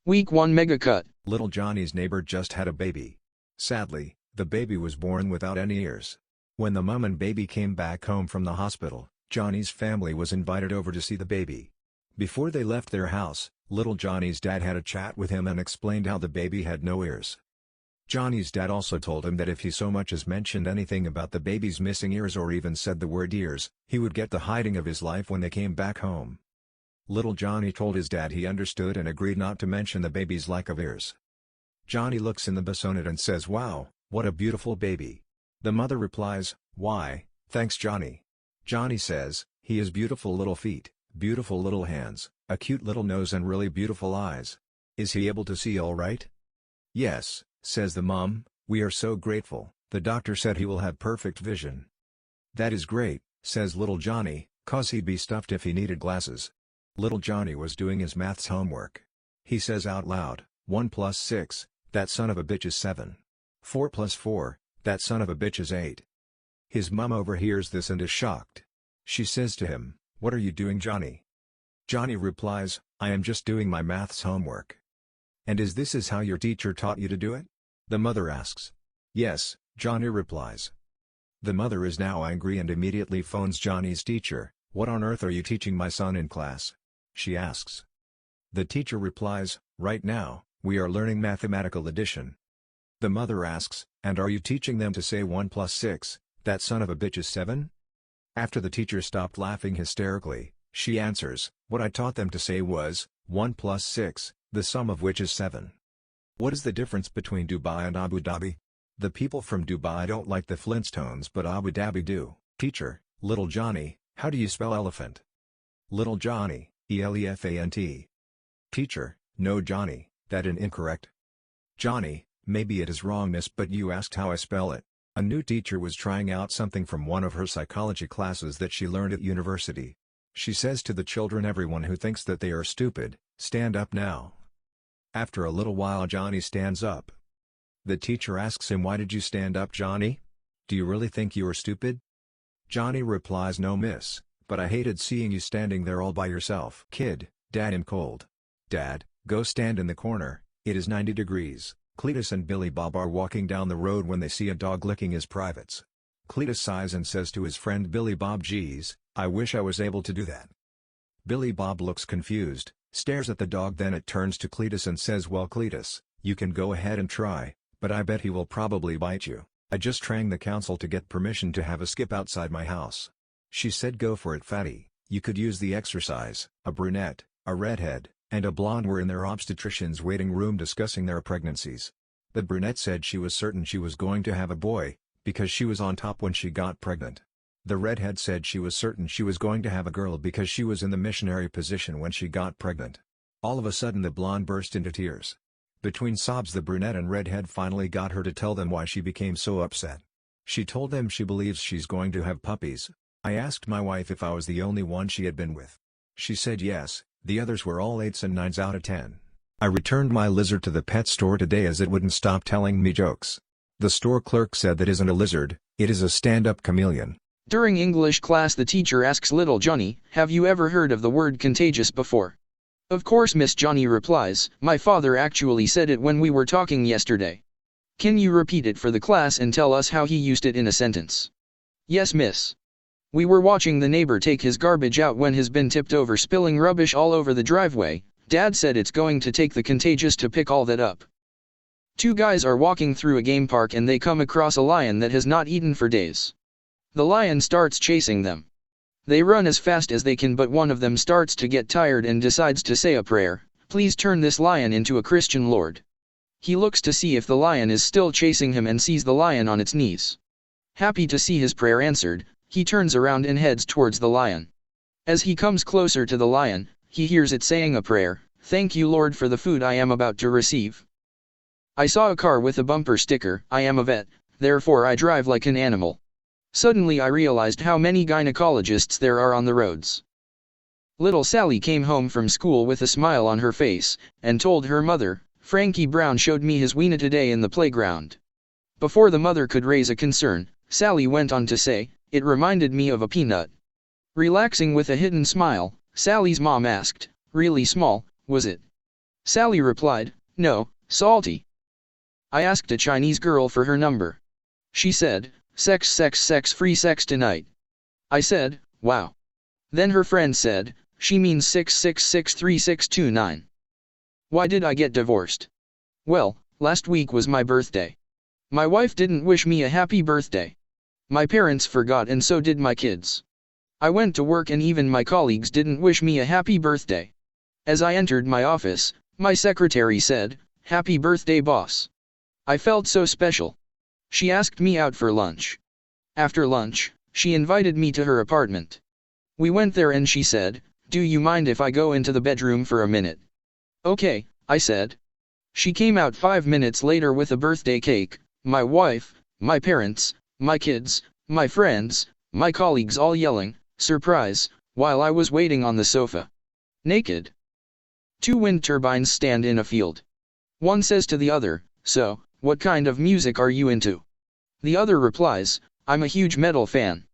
Week 1 Mega Cut. Little Johnny's neighbor just had a baby. Sadly, the baby was born without any ears. When the mom and baby came back home from the hospital, Johnny's family was invited over to see the baby. Before they left their house, little Johnny's dad had a chat with him and explained how the baby had no ears. Johnny's dad also told him that if he so much as mentioned anything about the baby's missing ears or even said the word ears, he would get the hiding of his life when they came back home. Little Johnny told his dad he understood and agreed not to mention the baby's lack of ears. Johnny looks in the bassinet and says, "Wow, what a beautiful baby." The mother replies, "Why, thanks Johnny." Johnny says, "He has beautiful little feet, beautiful little hands, a cute little nose and really beautiful eyes. Is he able to see all right?" "Yes," says the mom, "we are so grateful, the doctor said he will have perfect vision." "That is great," says little Johnny, "'cause he'd be stuffed if he needed glasses." Little Johnny was doing his maths homework. He says out loud, 1 plus 6, that son of a bitch is 7. 4 plus 4, that son of a bitch is 8. His mom overhears this and is shocked. She says to him, "What are you doing, Johnny?" Johnny replies, "I am just doing my maths homework." "And is how your teacher taught you to do it?" The mother asks. "Yes," Johnny replies. The mother is now angry and immediately phones Johnny's teacher. "What on earth are you teaching my son in class?" she asks. The teacher replies, "Right now, we are learning mathematical addition." The mother asks, "And are you teaching them to say 1 plus 6, that son of a bitch is 7? After the teacher stopped laughing hysterically, she answers, "What I taught them to say was, 1 plus 6, the sum of which is 7. What is the difference between Dubai and Abu Dhabi? The people from Dubai don't like the Flintstones but Abu Dhabi do." Teacher, "Little Johnny, how do you spell elephant?" Little Johnny, ELEPHANT. Teacher, "No Johnny, that is incorrect." Johnny, "Maybe it is wrong miss but you asked how I spell it." A new teacher was trying out something from one of her psychology classes that she learned at university. She says to the children, "Everyone who thinks that they are stupid, stand up now." After a little while Johnny stands up. The teacher asks him, "Why did you stand up, Johnny? Do you really think you are stupid?" Johnny replies, "No miss, but I hated seeing you standing there all by yourself." Kid, "Dad, I'm cold." "Dad, go stand in the corner, it is 90 degrees. Cletus and Billy Bob are walking down the road when they see a dog licking his privates. Cletus sighs and says to his friend Billy Bob, "Geez, I wish I was able to do that." Billy Bob looks confused, stares at the dog, then it turns to Cletus and says, "Well Cletus, you can go ahead and try, but I bet he will probably bite you. I just rang the council to get permission to have a skip outside my house." She said, "Go for it fatty, you could use the exercise." A brunette, a redhead, and a blonde were in their obstetrician's waiting room discussing their pregnancies. The brunette said she was certain she was going to have a boy, because she was on top when she got pregnant. The redhead said she was certain she was going to have a girl because she was in the missionary position when she got pregnant. All of a sudden the blonde burst into tears. Between sobs the brunette and redhead finally got her to tell them why she became so upset. She told them she believes she's going to have puppies. "I asked my wife if I was the only one she had been with. She said yes, the others were all 8s and 9s out of 10. I returned my lizard to the pet store today as it wouldn't stop telling me jokes. The store clerk said that isn't a lizard, it is a stand-up chameleon." During English class the teacher asks little Johnny, "Have you ever heard of the word contagious before?" "Of course Miss," Johnny replies, "my father actually said it when we were talking yesterday." "Can you repeat it for the class and tell us how he used it in a sentence?" "Yes miss. We were watching the neighbor take his garbage out when his bin tipped over spilling rubbish all over the driveway. Dad said it's going to take the contagious to pick all that up. Two guys are walking through a game park and they come across a lion that has not eaten for days. The lion starts chasing them. They run as fast as they can but one of them starts to get tired and decides to say a prayer, "Please turn this lion into a Christian Lord." He looks to see if the lion is still chasing him and sees the lion on its knees. Happy to see his prayer answered, he turns around and heads towards the lion. As he comes closer to the lion, he hears it saying a prayer, "Thank you Lord for the food I am about to receive. I saw a car with a bumper sticker, I am a vet, therefore I drive like an animal. Suddenly I realized how many gynecologists there are on the roads." Little Sally came home from school with a smile on her face, and told her mother, "Frankie Brown showed me his wiener today in the playground." Before the mother could raise a concern, Sally went on to say, "It reminded me of a peanut." Relaxing with a hidden smile, Sally's mom asked, "Really small, was it?" Sally replied, no, salty. I asked a Chinese girl for her number. She said, sex sex sex free sex tonight. I said, wow. Then her friend said, she means 6663629. Why did I get divorced? Well, last week was my birthday. My wife didn't wish me a happy birthday. My parents forgot and so did my kids. I went to work and even my colleagues didn't wish me a happy birthday. As I entered my office, my secretary said, happy birthday boss. I felt so special. She asked me out for lunch. After lunch, she invited me to her apartment. We went there and she said, do you mind if I go into the bedroom for a minute? Okay, I said. She came out 5 minutes later with a birthday cake, my wife, my parents, my kids, my friends, my colleagues all yelling, surprise, while I was waiting on the sofa. Naked. 2 wind turbines stand in a field. One says to the other, so, what kind of music are you into? The other replies, I'm a huge metal fan.